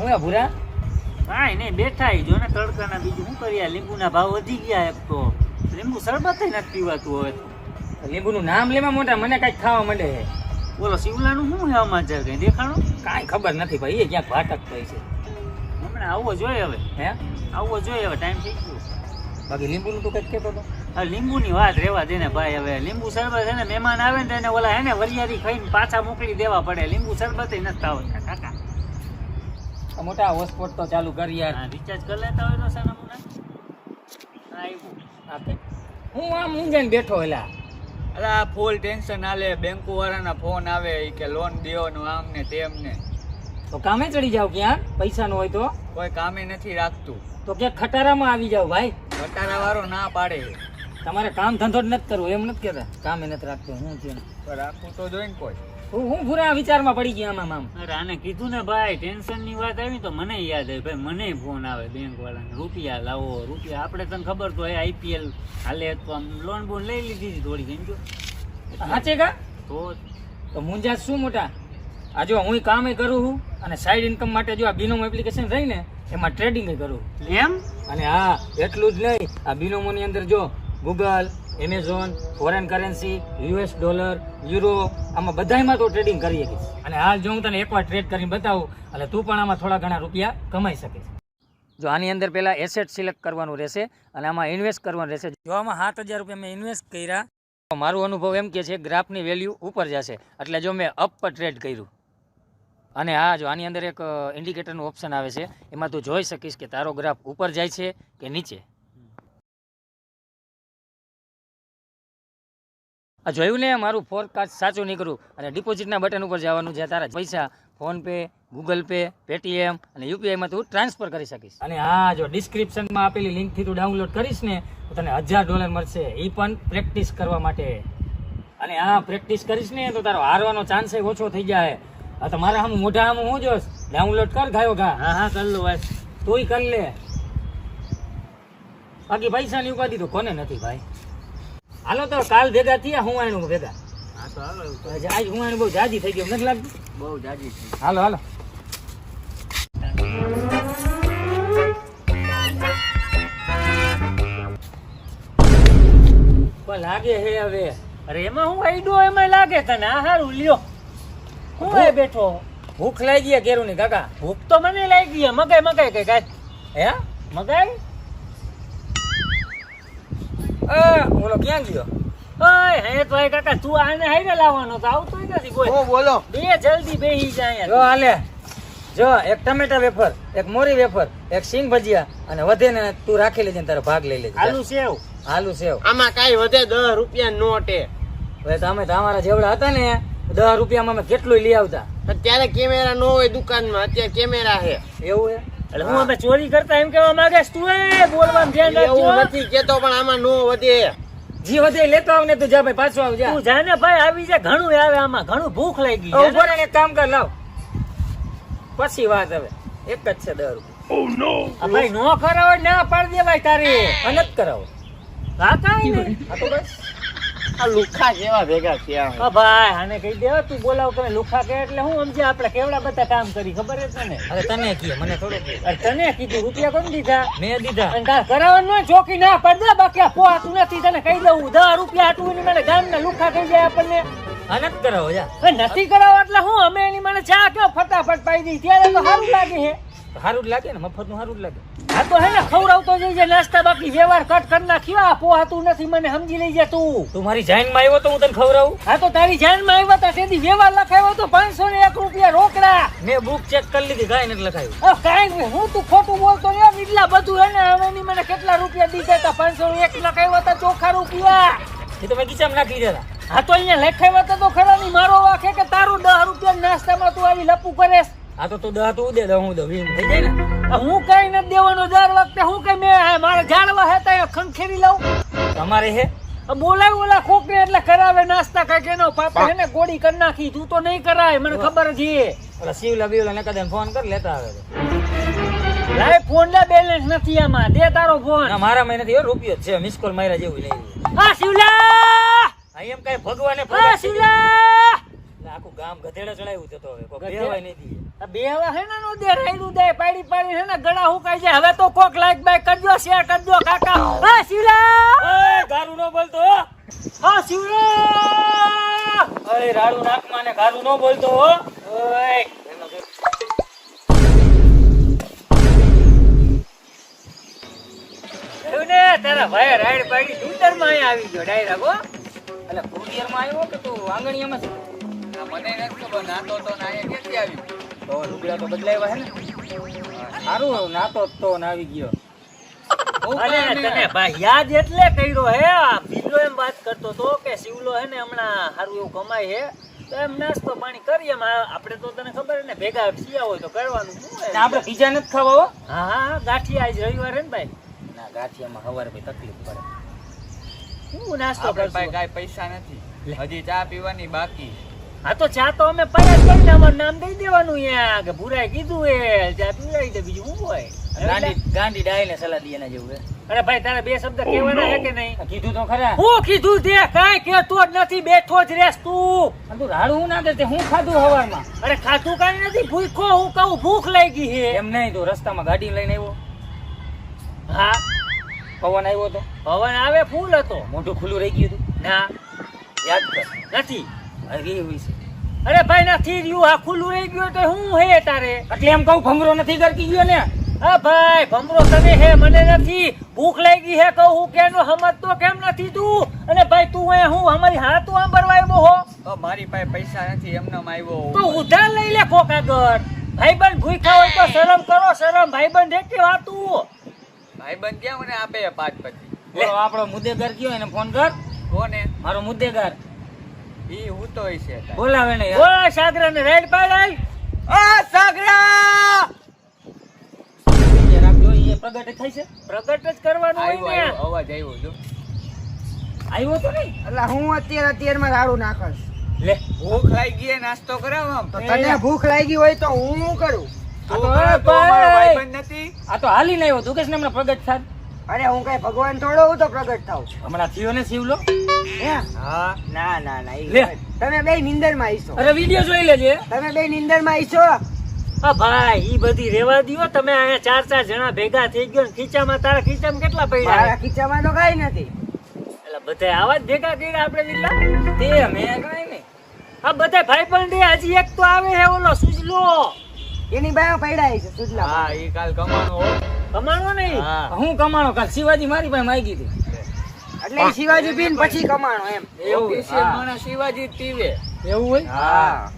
હું ભૂરા કાંઈ નહીં બેઠા જો ને તડકાના બીજું શું કરીએ લીંબુના ભાવ વધી ગયા એક તો લીંબુ શરબત નથી પીવાતું હવે તો લીંબુનું નામ લેવા મોટા મને કઈક ખાવા માંડે છે. બોલો શિવલાનું શું છે સમાચાર કઈ દેખાડો કાંઈ ખબર નથી ભાઈ, એ ક્યાંક ભાટક થઈ છે. હમણાં આવવો જોઈએ હવે હે આવવો જોઈએ હવે ટાઈમ થઈ ગયો. બાકી લીંબુનું તું કઈક કહેતો હતો. હવે લીંબુની વાત રહેવા દે ને ભાઈ. હવે લીંબુ શરબત છે ને મહેમાન આવે ને એને ઓલા હે ને વરિયાળી ખાઈને પાછા મોકલી દેવા પડે. લીંબુ શરબત નથી આવતા કાકા. આ મોટા હોસ્પોટ તો ચાલુ કરી યાર. રિચાર્જ કરી લેતા હોય તો સાના મુના આવ્યું આપે હું આમ ઊંઝાઈને બેઠો એલા. અલા ફૂલ ટેન્શન આલે, બેંકો વાળાના ફોન આવે ઈ કે લોન દેવાનું આમ ને તેમ ને. તો કામે ચડી જાવ ક્યાં પૈસા નો હોય તો કોઈ કામે નથી રાખતું. તો ક્યાંક ખટારામાં આવી જાવ ભાઈ. ઘટાડા વાળો ના પાડે. તમારે કામ ધંધો જ નથી કરવો એમ નથી કહેતા. કામે નથી રાખતું હું છે તો રાખવું તો જોઈને કોઈ. હું પૂરા વિચારમાં પડી ગયા આમાં આમ. અરે આને કીધું ને ભાઈ ટેન્શન ની વાત આવી તો મને યાદ આવી ભાઈ. મને ફોન આવે બેંક વાળાને રૂપિયા લાવો રૂપિયા. આપણે તને ખબર તો આઈપીએલ હાલે તો આમ લોન બોન લઈ લીધી હતી થોડી સમજો. સાચે કા તો મુંજા શું મોટા. આ જો હું કામે કરું છું અને સાઈડ ઇન્કમ માટે જો આ બિનોમ એપ્લિકેશન રહી ને એમાં ટ્રેડિંગ કરું એમ. અને હા એટલું જ નહીં, આ બિનોમો ની અંદર જો Google, Amazon, foreign currency, US dollar, euro આમાં બધામાં તો ટ્રેડિંગ કરી શકીશ. અને હાલ જો હું તને એકવાર ટ્રેડ કરીને બતાવું એટલે તું પણ આમાં થોડા ઘણા રૂપિયા કમાઈ શકીશ. જો આની અંદર પહેલા એસેટ સિલેક્ટ કરવાનું રહેશે અને આમાં ઇન્વેસ્ટ કરવાનું રહેશે. જો આમાં 7,000 રૂપિયા મેં ઇન્વેસ્ટ કર્યા તો મારો અનુભવ એમ કે છે ગ્રાફની વેલ્યુ ઉપર જશે. એટલે જો મેં અપ પર ટ્રેડ કર્યું અને હા જો આની અંદર એક ઇન્ડિકેટરનું ઓપ્શન આવે છે, એમાં તું જોઈ શકીશ કે તારો ગ્રાફ ઉપર જાય છે કે નીચે. આ જોયું ને મારું ફોરકાસ્ટ સાચું નહીં કરું. અને ડિપોઝિટના બટન ઉપર જવાનું છે. તારા પૈસા ફોનપે, ગૂગલ પે, પેટીએમ અને યુપીઆઈમાં તું ટ્રાન્સફર કરી શકીશ. અને હા જો ડિસ્ક્રિપ્શનમાં આપેલી લિંકથી તું ડાઉનલોડ કરીશ ને તો તને $1,000 મળશે, એ પણ પ્રેક્ટિસ કરવા માટે. અને હા પ્રેક્ટિસ કરીશ ને તો તારો હારવાનો ચાન્સ ઓછો થઈ જાય. હા તો મારા આમ મોઢા આમ હું જોશ ડાઉનલોડ કર ગાયો ઘા. હા હા કર લો ભાઈ. તોય કર લે. બાકી પૈસાની ઉપાધિ તો કોને નથી ભાઈ. હાલો તો કાલ ભેગા થયા હું આનું ભેગા. હા તો હાલો આજ હું આનું બહુ જાજી થઈ ગયું નથી લાગતું. બહુ જાજી છે. હાલો હાલો. પણ લાગે હે હવે. અરે એમાં હું આઈડો એમાં લાગે તને. આ હારું લ્યો હું એ બેઠો. ભૂખ લાગી ગયા કેરું ની કાકા. ભૂખ તો મને લાગી ગઈ. મગાઈ મગાઈ કઈ કાંઈ હે મગાઈ. બોલો ક્યાં ગયો? ઓય હે તો એ કાકા તું આને હાઈરે લાવવાનો તો આવતો નથી કોઈ. ઓ બોલો. બે જલ્દી બેહી જાય. જો હાલે જો એક ટમેટા વેફર, એક મોરી વેફર, એક સિંગ ભજીયા અને વધે ને તું રાખી લેજે ને તારો ભાગ લઈ લેજે. આલુ સેવ. આલુ સેવ. આમાં કાઈ વધે 10 રૂપિયા નોટ હે. હવે તમે તમારા જેવડા હતા ને 10 રૂપિયામાં અમે કેટલું લઈ આવતા. અત્યારે કેમેરા નો હોય દુકાનમાં, અત્યારે કેમેરા હે. એવું હે? એટલે હું અમે ચોરી કરતા એમ કેવા માંગેસ તું? એ બોલવાનું ધ્યાન રાખજો. એવું નથી કેતો પણ આમાં નો વધે. જી વધે લેતો આવ ને તું જા ભાઈ પાછો આવ જા. તું જાને ભાઈ આવી જા. ઘણું આવે આમાં. ઘણું ભૂખ લાગી. ઉભો રહે ને એક કામ કર લાવ. પછી વાત હવે એક જ છે 10 રૂપિયા. આ ભાઈ નો કરાવો ના પાડી દેવાય તારી. અને જ કરાવો. હા કાઈ નહીં. આ તો બસ આ લુખા કેવા ભેગા થયા. હા ભાઈ આને કહી દે તું બોલાવ તમે લુખા કે એટલે હું સમજે આપણે કેવડા બધા કામ કરી ખબર છે તને. અરે તને કીએ મને થોડું કે. અરે તને કીધું રૂપિયા કોણ દીધા? મેં દીધા. અને તાર કરાવવાનું હોય ચોકી ના પડ દે. બાકી આ પોહાતું નથી તને કહી દઉં. 10 રૂપિયા આટલું ની મને ગામના લુખા કહી જાય આપણને. અને જ કરાવો જા. એ નથી કરાવો એટલે હું અમે એની મને ચા કેવો ફટાફટ પાઈ દી. ત્યારે તો સારું લાગે છે. સારું જ લાગે ને, મફતનું સારું જ લાગે. આ તો હે ને ખવડાવતો જઈએ નાસ્તા. બાકી વ્યવહાર કટ કરી નાખ્યો. પોહાતું નથી મને સમજી લઈ જા તું. તું મારી જાનમાં આવ્યો તો હું તને ખવડાવું. હા તો તારી જાનમાં આવ્યા તા તેથી વ્યવહાર લખાયો તો 501 રૂપિયા રોકડા. મેં બુક ચેક કરી લીધી, કાંઈ નથી લખાયું. કાંઈ હું તું ખોટું બોલતો ને એટલા બધું હે ને. હવે એની મને કેટલા રૂપિયા દીધા હતા? 501 લખાયો હતા ચોખ્ખા રૂપિયા. એ તો મેં ખીચામાં નાખી દીધા. હા તો અહીંયા લખાવ્યા હતા તો ખરા નહીં. મારો વાંક હે કે તારું 10 રૂપિયા નાસ્તામાં તું આવી લપુ કરેશ. આ તો તું 10 તું દે, 10 હું દઉં. થઈ જાય ને. હું કઈ નથી દેવાનો દર વખતે. હું કઈ મેં મારે જાણવા હતા ખંખેરી લાવું. તમારે હે બોલાવ્યું ઓલા ખોકરે એટલે કરાવે નાસ્તા. કઈક એનો પાપા હે ને ગોળી કરી નાખી. તું તો નહીં કરાય મને ખબર છે. ઓલા શિવલા બીવલા ને કદાચ ફોન કર લેતા આવે. લાય ફોન લે બેલેન્સ નથી આમાં. દે તારો ફોન. ના મારા માં નથી, રૂપિયો જ છે. મિસ કોલ માર્યા જેવું નહીં. હા શિવલા. આ એમ કઈ ભગવાને હા શિવલા. એટલે આખું ગામ ગધેડા ચડાવ્યું છે તો હવે કોઈ ગધેડા? બેહવાય નહીં દીએ. આ બે હવા હે ને નો દે રાયડું દે પાડી પાડી હે ને ગળા હુકાઈ જાય. હવે તો કોક લાઈક બાઈક કરજો, શેર કરજો કાકા. હા શિવલા, ઓય ગારું ન બોલતો હો. હા શિવલા, ઓય રાડું નાકમાં ને ગારું ન બોલતો હો. ઓય એનો જો. એવું ને તારા ભાઈ રાઈડ પાડી ડુંગર માં આવી ગયો ડાયરેક્ટ હો. એટલે કુરિયરમાં આવ્યો કે તું આંગણીયામાં છે? આ મને નથી ખબર, નાતો તો ના અહીંયા ક્યાંથી આવ્યું? તો લુગડા તો બદલાવ્યા હે ને. સારું નાતો જ તો ને આવી ગયો. અરે તને ભાઈ યાદ એટલે કર્યો હે. આ બીજો એમ વાત કરતો તો કે શિવલો હે ને હમણાં સારું એવું કમાય હે તો એમ નાસ્તો પાણી કરીએ. એમ આપણે તો તને ખબર હે ને ભેગા થયા હોય તો કરવાનું શું ને હે? આપણે પીઝા નથી ખાવા હો. હા હા ગાંઠિયા આજ રવિવાર હે ને ભાઈ. ના ગાંઠિયામાં હવારે ભાઈ તકલીફ પડે. શું નાસ્તો આપણે પાસે કરશું? કાંઈ પૈસા નથી, હજી ચા પીવાની બાકી. હા તો ચા તો અમે પડ્યા જ કરીને અમારું નામ દઈ દેવાનું અહીંયા કે ભૂરાએ કીધું એ ચા પીવડાવી દે, બીજું શું હોય? ગાંડી ડાય ને સલાદી એના જેવું હે. અરે ભાઈ તારા બે શબ્દ કહેવાના હે કે નહીં? કીધું તો ખરા. હું કીધું તે કાંઈ કહેતો જ નથી, બેઠો જ રેસ તું. અને તું રાડું હું ના દે હું ખાધું હવારમાં. અરે ખાતું કાંઈ નથી, ભૂખો હું કહું ભૂખ લાગી હે. એમ નહીં તું રસ્તામાં ગાડી લઈને આવ્યો, હા પવન આવ્યો તો પવન આવે ફૂલ હતો. મોઢું ખુલ્લું રહી ગયું હતું. ના યાદ કર. નથી. હવે એ હોય છે. અરે ભાઈ નથી રહ્યું, આ ખુલ્લું રહી ગયું તો શું હે તારે? એટલે એમ કહું ભમરો નથી કરતી ગયો ને. હા ભાઈ ભમરો તને હે મને નથી. ભૂખ લાગી હે કહું હું કેનો સમજતો કેમ નથી તું? અને ભાઈ તું એ હું અમારી હાથ તું આંબરવા આવ્યો હો તો મારી પાસે પૈસા નથી, એમનેમ આવ્યો તો હું. ઉધાર લઈ લે કોક આગળ. ભાઈબંધ ભૂખ્યા હોય તો શરમ કરો, શરમ. ભાઈબંધ એક વાતું. ભાઈબંધ ક્યાં મને આપે 5 પછી? બોલો આપણો મુદ્દેગાર કયો એને ફોન કર. કોને? મારો મુદ્દેગાર ઈ હું તો છે. બોલાવે ને યાર. બોલ સાગરા ને રેડ પાડાઈ. આ સાગરા! એ રાખજો એ પ્રગટ થાય છે. પ્રગટ જ કરવાનું આવ્યો, હોય ને. આવ્યો, અવાજ આવ્યો જો. આવ્યો તો નહીં. એટલે હું અત્યારમાં રાડું નાખસ. લે ભૂખ લાગી ગઈ, નાસ્તો કરાવો આમ. તો તને ભૂખ લાગી હોય તો હું શું કરું? આ તો તું હવે તો મારો ભાઈ. ભાઈબંધ નથી. આ તો હાલીને આવ્યો તું કે છે ને હમણાં પ્રગટ થાત. અરે હું કઈ ભગવાન થોડો હું તો પ્રગટ થાઉં. હમણાં થયો ને શિવલો. હે? હા ના ના ના ઈ લે. તમે બે નિંદર માં આવીશો. અરે વિડિયો જોઈ લેજે. તમે બે નિંદર માં આવીશો. આ ભાઈ ઈ બધી રેવા દ્યો. તમે અહીંયા 4 જણા ભેગા થઈ ગયો ને ખીચામાં તારા ખીચામાં કેટલા પડ્યા? મારા ખીચામાં તો કઈ નથી. એટલે બધા આવા જ ભેગા કર્યા આપણે લીલા. તે મેં કાંઈ નહીં. આ બધા ભાઈબંધ રે. હજી એક તો આવે હે ઓલો સુજલો. એની બાયો પડ્યા છે સુજલા. હા, ઈ કાલ કમાવાનું હો. કમાણો નહીં. હા. હું કમાણો કાલ શિવાજી મારી પાસે માંગી હતી. એટલે ઈ શિવાજી પીને પછી કમાણો એમ. એવું ઓફિસિયલ હા. માણસ શિવાજી જ પીવે. એવું હોય. હા.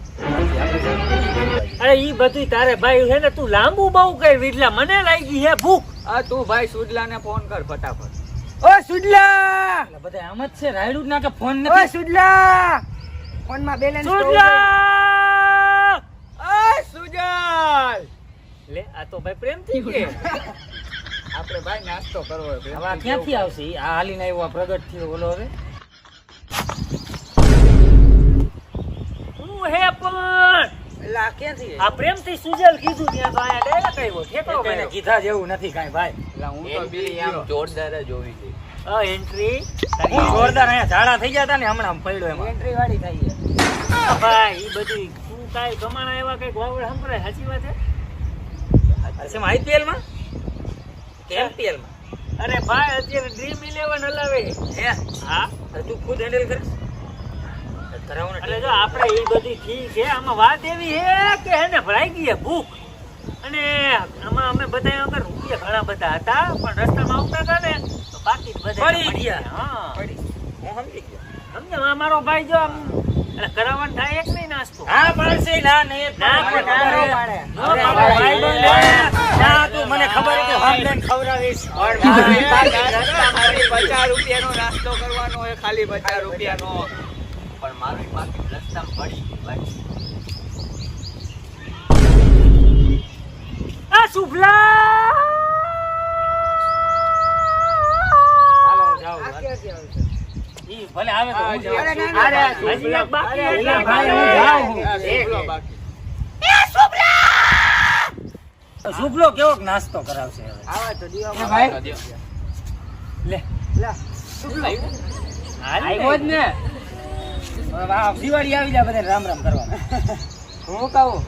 અરે ઈ બધું તારે ભાઈ છે ને તું લાંબુ બહુ કર વિડલા. મને લાગી હે ભૂખ. આ તું ભાઈ સુડલાને ફોન કર ફટાફટ. ઓ સુજલા! એટલે બધા આમ જ છે રાયડું જ ના કે ફોન ઓ નથી. સુજલા! ફોનમાં બેલેન્સ સુજલા! આ સુજલ! લે આ તો ભાઈ પ્રેમથી કે. આપણે ભાઈ નાસ્તો કરવો હોય. હવે આ ક્યાંથી આવશે ઈ? આ હાલીને આવ્યો આ પ્રગટ થયો ઓલો હવે. હું હે પણ એટલે આ ક્યાંથી? આ પ્રેમથી સુજલ કીધું ત્યાં તો આયા ડાયરેક્ટ આવ્યો. ઠેકડો એને કર્યો. કીધા જેવું નથી કાંઈ ભાઈ. એટલે હું તો બી આમ જોરદાર જ હોવી જોઈએ. આ એન્ટ્રી હું જોરદાર અહીંયા ઝાડા થઈ ગયા હતા ને હમણાં પડ્યો એમાં. એન્ટ્રી વાળી થઈ છે. આ ભાઈ ઈ બધી તું કાઈ કમાણા એવા કઈક વાવડ સંભળાય. સાચી વાત છે? અરે શેમાં IPL માં કે MPL માં? અરે ભાઈ અત્યારે ડ્રીમ 11 હલાવે હે હા. અરે તું ખુદ હેન્ડલ કરીશ? કરાવો ને એટલે જો આપણે એ બધી ઠીક છે. આમાં વાત એવી હે કે હે ને ભરાઈ ગઈ હે ભૂખ. અને આમાં અમે બધા આગળ રૂપિયા ઘણા બધા હતા પણ રસ્તામાં આવતા હતા ને તો બાકી બધા પડી ગયા. હા પડી. હું સમજી ગયો. સમજો મારો ભાઈ જો આમ એટલે કરાવવાનું થાય એક નહીં નાસ્તો. હા પાડશે ના નહીં ના, મને ના, ખબર ના, હે. ના, અરે ના, મારો ના, ભાઈબંધ ના, હે. ના તું મને ખબર હે કે હોમલેન્ડ ખવડાવીશ. ખાલી 50 રૂપિયાનો નાસ્તો કરવાનો હોય, ખાલી 50 રૂપિયાનો. પણ મારી બાકી રસ્તામાં પડી ગઈ ભાઈ. આ શુભલા હાલો હું જાઉં. આ ક્યાંથી આવશે? ઈ ભલે આવે તો હું જાઉં. અરે ના, ના, અરે ના. હજી એક બાકી અરે, એટલે ભાઈ, હું જાઉં. આ શુભલો બાકી. શુભલો કેવોક નાસ્તો કરાવશે હવે? આવા તો એ દીવામાં ભાઈ લે લા. આવ્યું? હાલ આવ્યો જ ને. હવે આ દિવાળી આવી જાય બધાને રામ રામ કરવા. હું કહું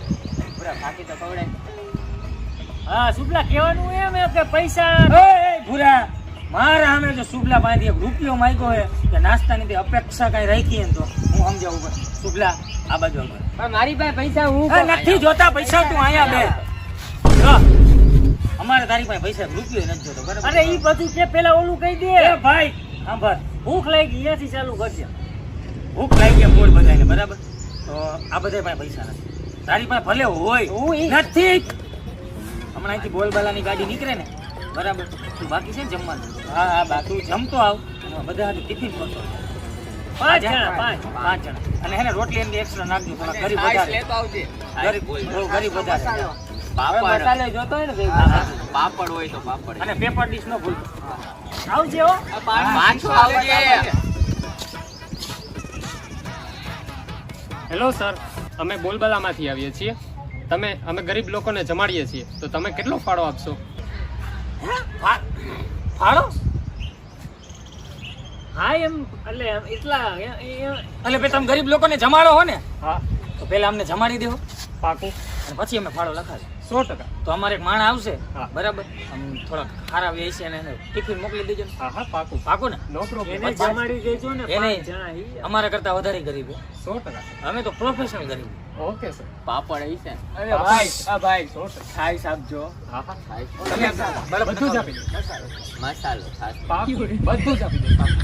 પૂરા ફાકી તો ખવડાય. હા શુભલા કહેવાનું એમ હે કે પૈસા એ ભૂરા મારા સામે જો શુભલા પાસેથી એક રૂપિયો માંગ્યો હોય કે નાસ્તાની તે અપેક્ષા કઈ રાખી એમ તો હું સમજાવું પડે. શુભલા આ બાજુ આવ. પણ મારી પાસે પૈસા હું એ નથી જોતા પૈસા, તું અહીંયા બે. જો, અમારે તારી પાસે પૈસા રૂપિયો નથી જોતો બરાબર. અરે ઈ બધું કે પેલા ઓલું કહી દે એ ભાઈ સાંભળ, ભૂખ લાગી અહીંયાથી ચાલુ કરજે. ભૂખ લાગી ગયા બોલ બધાને બરાબર. તો આ બધા પાસે પૈસા નથી. તારી પાસે ભલે હોય નથી. હમણાં અહીંથી બોલબાલાની ગાડી નીકળે ને બરાબર, તું બાકી છે ને જમવાનું. હા હા બા તું જમતો આવ અને બધા હાથે ટિફિન કરતો. 5 જણા 5 5 જણા અને એને રોટલી એની એક્સ્ટ્રા નાખજો, થોડા ગરીબ આઈસ વધારે. લેતો આવજે. ગરીબ વધારે. પાપડ મસાલો જોતો હોય ને ભેગો. હા, હા. પાપડ હોય તો પાપડ. અને પેપર ડીશ નો ભૂલ. આવજે હો. પાછો આવજે. હેલો સર, અમે બોલબાલામાંથી આવીએ છીએ. અમે ગરીબ લોકોને જમાડીએ છીએ, તો તમે કેટલો ફાળો આપશો? ફાળો હા એમ એટલે એટલા એટલે ભાઈ તમે ગરીબ લોકોને જમાડો હો ને, હા, તો પેલા અમને જમાડી દેવો પાકું. અને પછી અમે ફાળો લખાવીએ. 100%. તો અમારે એક માણસ આવશે હા. બરાબર, આમ થોડા ખારા વેય છે અને એને ટિફિન મોકલી દેજો ને. હા હા, પાકું. પાકું ને? નો પ્રોબ્લેમ. એને જમાડી દેજો ને એને 5 જણા ઈ. અમારા કરતા વધારે ગરીબ છે. 100%. અમે તો પ્રોફેશનલ ગરીબ. Okay sir. પાપડ આવી છે. અરે ભાઈ આ ભાઈ 100%. ખાઈશ આપજો. હા હા, તમે બધું જ આપી દે. મસાલો છાશ. પાકું, બધું જ આપી દે. પાકું.